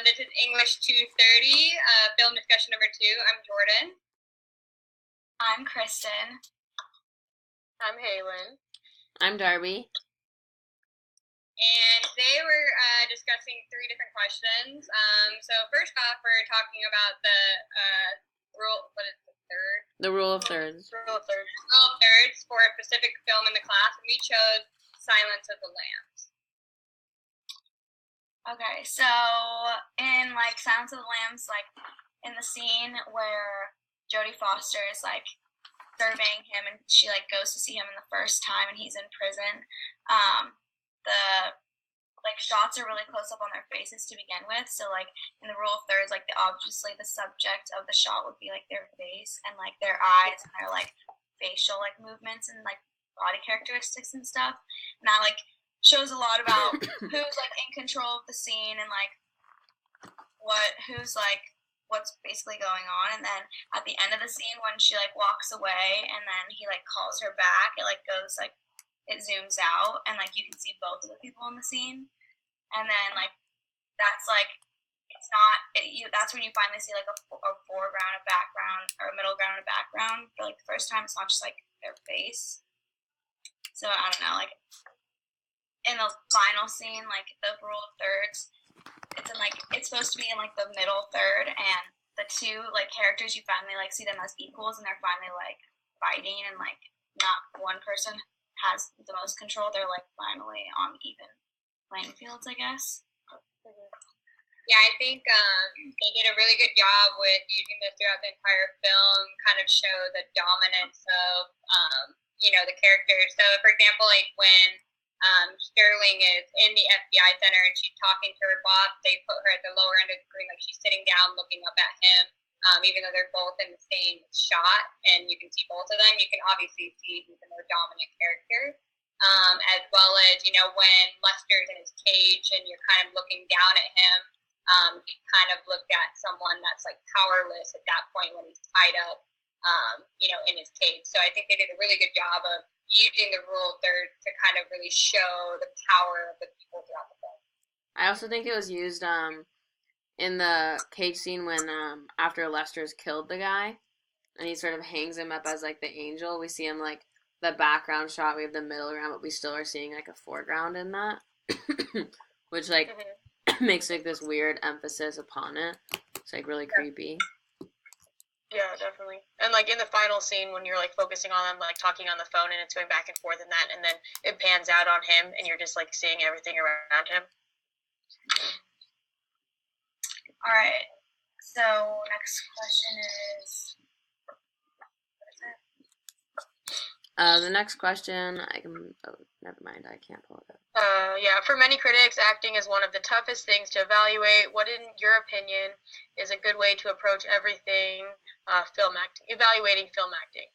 this is English 230, film discussion number 2. I'm Jordyn. I'm Kristen. I'm Halen. I'm Darby. And today we're discussing 3 different questions. So first off, we're talking about the rule, what is the third? The rule of thirds. Rule of thirds for a specific film in the class, and we chose Silence of the Lambs. Okay, so in Silence of the Lambs, in the scene where Jodie Foster is surveying him, and she goes to see him in the first time, and he's in prison. The shots are really close up on their faces to begin with. So in the rule of thirds, obviously the subject of the shot would be their face and their eyes and their facial movements and body characteristics and stuff. And that shows a lot about who's in control of the scene and what's basically going on. And then at the end of the scene, when she walks away and then he calls her back, it goes it zooms out and you can see both of the people in the scene. And then that's it's not that's when you finally see a foreground, a background, or a middle ground, and a background. For the first time, it's not just their face. So I don't know, in the final scene, the rule of thirds, it's supposed to be in the middle third, and the two characters, you finally see them as equals, and they're finally fighting, and not one person has the most control. They're finally on even playing fields, I guess. Yeah, I think they did a really good job with using this throughout the entire film, kind of show the dominance of the characters. So for example, when Sterling is in the FBI center and she's talking to her boss, they put her at the lower end of the screen, she's sitting down looking up at him, even though they're both in the same shot and you can see both of them. You can obviously see who's the more dominant character, as well as when Lester's in his cage and you're kind of looking down at him, you kind of look at someone that's powerless at that point when he's tied up in his cage. So I think they did a really good job of using the rule of thirds to kind of really show the power of the people throughout the film. I also think it was used in the cage scene when after Lester's killed the guy and he sort of hangs him up as the angel. We see him the background shot, we have the middle ground, but we still are seeing a foreground in that, which makes this weird emphasis upon it. It's really creepy. Yeah, definitely. And in the final scene when you're focusing on them talking on the phone and it's going back and forth and that, and then it pans out on him and you're just seeing everything around him. All right. So next question is, what is it? The next question, never mind, I can't pull it up. Yeah, for many critics, acting is one of the toughest things to evaluate. What, in your opinion, is a good way to approach everything evaluating film acting?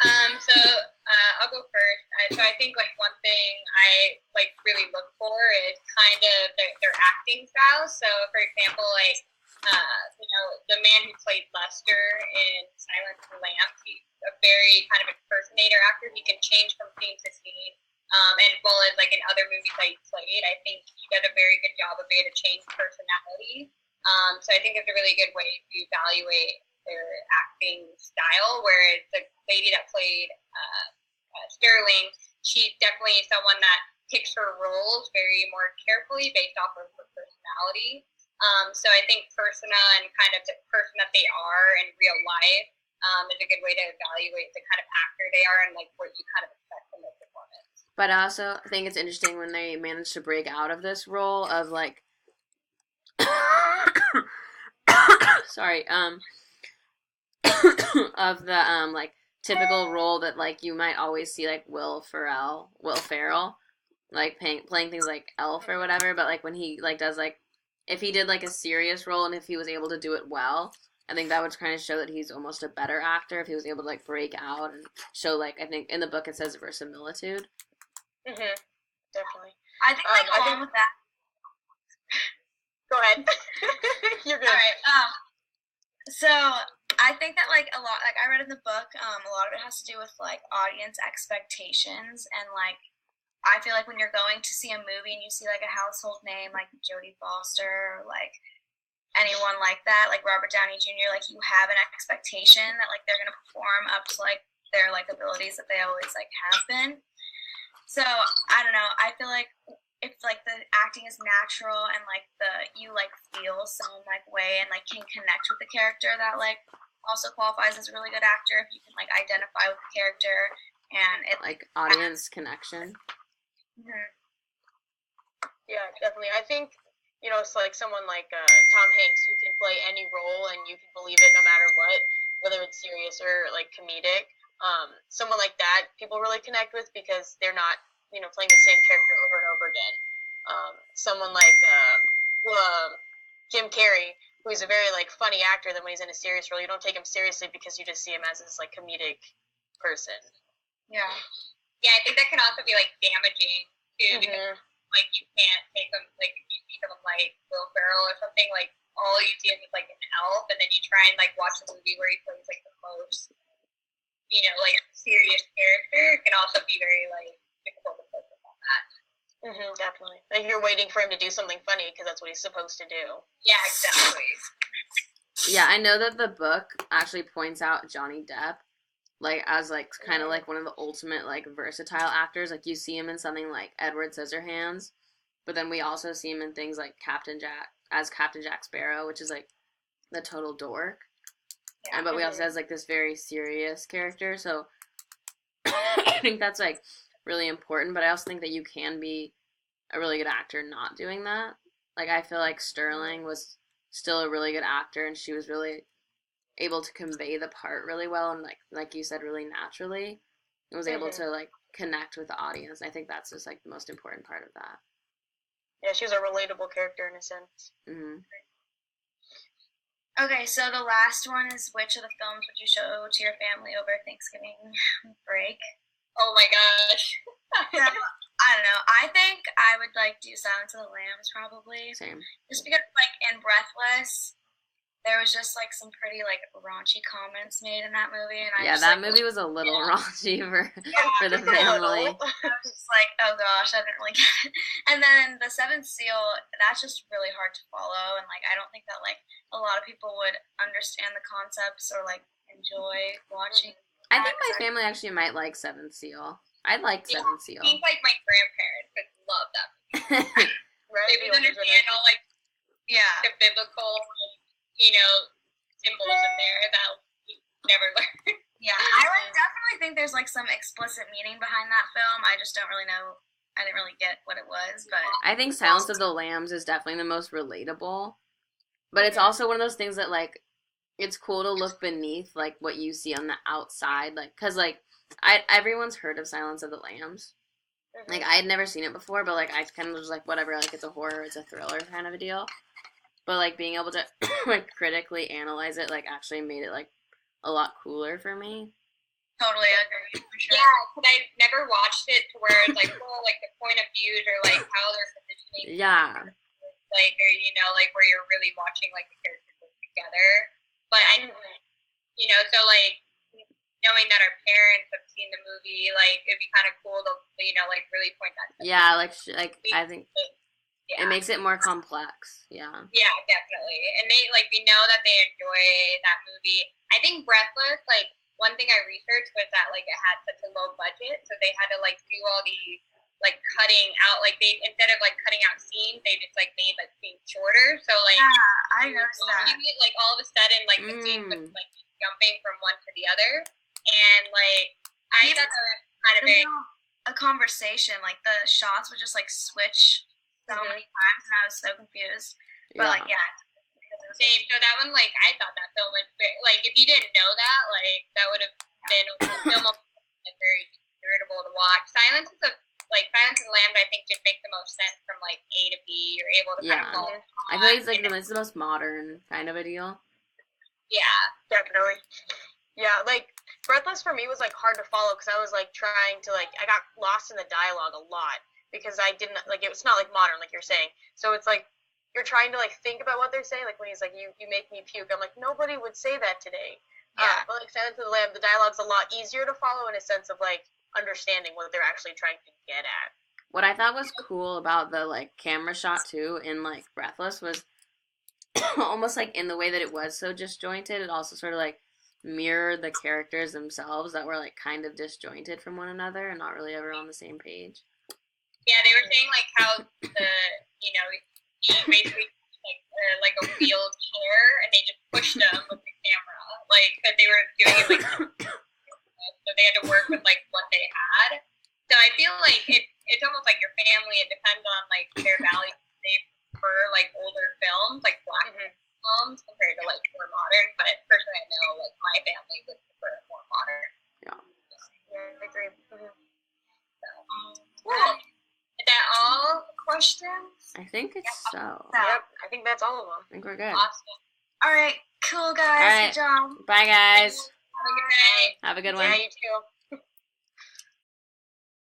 I'll go first. So I think one thing I really look for is kind of their acting style. So for example, the man who played Lester in Silence of the Lambs, he's a very kind of impersonator actor. He can change from scene to scene. And as well as in other movies that he played, I think he did a very good job of being able to change personality. So I think it's a really good way to evaluate their acting style. Whereas the lady that played Sterling, she's definitely someone that picks her roles very more carefully based off of her personality. So I think persona and kind of the person that they are in real life is a good way to evaluate the kind of actor they are and what you kind of expect from their performance. But I also think it's interesting when they manage to break out of this role of sorry, of the typical role that you might always see Will Ferrell, playing things like Elf or whatever, but when he does if he did a serious role and if he was able to do it well, I think that would kind of show that he's almost a better actor if he was able to break out and show I think in the book it says verisimilitude. Definitely. I think along with that. Go ahead. You're good. All right. So I think that a lot, I read in the book, a lot of it has to do with audience expectations, and I feel like when you're going to see a movie and you see like a household name like Jodie Foster or like anyone like that, like Robert Downey Jr., like you have an expectation that like they're gonna perform up to like their like abilities that they always like have been. So I don't know. I feel like if like the acting is natural and like you like feel some like way and like can connect with the character, that like also qualifies as a really good actor if you can like identify with the character and it like audience connection. Mm-hmm. Yeah, definitely. I think, it's like someone like Tom Hanks who can play any role and you can believe it no matter what, whether it's serious or like comedic. Someone like that people really connect with because they're not, playing the same character over and over again. Someone like Jim Carrey, who's a very like funny actor, then when he's in a serious role, you don't take him seriously because you just see him as this like comedic person. Yeah. Yeah, I think that can also be like damaging too, because like you can't take them, like if you see someone like Will Ferrell or something, like all you see him is like an elf, and then you try and like watch a movie where he plays like the most, like serious character. It can also be very like difficult to focus on that. Definitely. Like you're waiting for him to do something funny because that's what he's supposed to do. Yeah, exactly. Yeah, I know that the book actually points out Johnny Depp like as like kind of like one of the ultimate like versatile actors. Like you see him in something like Edward Scissorhands, but then we also see him in things like Captain Jack Sparrow, which is like the total dork. Yeah. But we also has like this very serious character, so I think that's like really important. But I also think that you can be a really good actor not doing that. Like I feel like Sterling was still a really good actor, and she was really able to convey the part really well, and like you said, really naturally, and was able to like connect with the audience. I think that's just like the most important part of that. Yeah, she was a relatable character in a sense. Okay, so the last one is, which of the films would you show to your family over Thanksgiving break? Oh my gosh. I don't know. I think I would like do Silence of the Lambs probably. Same. Just because like in Breathless, there was just like some pretty like raunchy comments made in that movie, and that movie was a little raunchy for the family. I was just like, oh gosh, I didn't really get it. And then The Seventh Seal, that's just really hard to follow, and like I don't think that like a lot of people would understand the concepts or like enjoy watching. I think my family actually might like Seventh Seal. I liked Seventh Seal. I think like my grandparents would love that movie. Right? They would understand all like the biblical symbols in there that we never learned. Yeah, I would definitely think there's like some explicit meaning behind that film. I just don't really know. I didn't really get what it was, but I think Silence of the Lambs is definitely the most relatable. But it's also one of those things that like it's cool to look beneath like what you see on the outside, like because like everyone's heard of Silence of the Lambs. Like I had never seen it before, but like I kind of was like whatever, like it's a horror, it's a thriller kind of a deal. But like being able to like critically analyze it like actually made it like a lot cooler for me. totally agree. For sure. Yeah, because I never watched it to where it's like, well, like the point of views or like how they're positioning. Yeah. Like, or like where you're really watching like the characters together. But I, so like knowing that our parents have seen the movie, like it'd be kind of cool to like really point that. Yeah, like I think. Yeah. It makes it more complex, yeah. Yeah, definitely. And we know that they enjoy that movie. I think Breathless, like, one thing I researched was that, like, it had such a low budget, so they had to, like, do all these, like, cutting out, like, they, instead of, like, cutting out scenes, they just, like, made, like, scenes shorter, so, like, yeah, I noticed that. Like, all of a sudden, like, the scene was, like, jumping from one to the other, and, like, I thought that was kind of very... A conversation, like, the shots would just, like, switch so many times, and I was so confused. But like, same. So that one, like, I thought that film was like, if you didn't know that, like, that would have been a film very irritable to watch. Silence of the Lambs, I think, just makes the most sense from like A to B. You're able to kind of follow. I feel like it's like it's the most modern kind of a deal. Yeah, definitely. Yeah, like Breathless for me was like hard to follow because I was like trying to I got lost in the dialogue a lot. Because I didn't, like, it's not, like, modern, like you're saying. So it's, like, you're trying to, like, think about what they're saying. Like, when he's like, you make me puke. I'm like, nobody would say that today. Yeah. But, like, Silence of the Lamb, the dialogue's a lot easier to follow in a sense of, like, understanding what they're actually trying to get at. What I thought was cool about the like camera shot too in like Breathless was almost like in the way that it was so disjointed, it also sort of like mirrored the characters themselves that were like kind of disjointed from one another and not really ever on the same page. Yeah, they were saying like how the he basically like a wheeled chair and they just pushed him with the camera, like that they were doing it like so they had to work with like what they had. So I feel like it's almost like your family. It depends on like their values. They prefer like older films, like black films, compared to like more modern. But personally, I know like my family would prefer more modern. Yeah. Yeah, I agree. So, cool. Is that all questions? I think it's so. Yep, I think that's all of them. I think we're good. Awesome. All right, cool guys. All right. Good job. Bye, guys. Have a good night. Have a good one. Yeah, you too.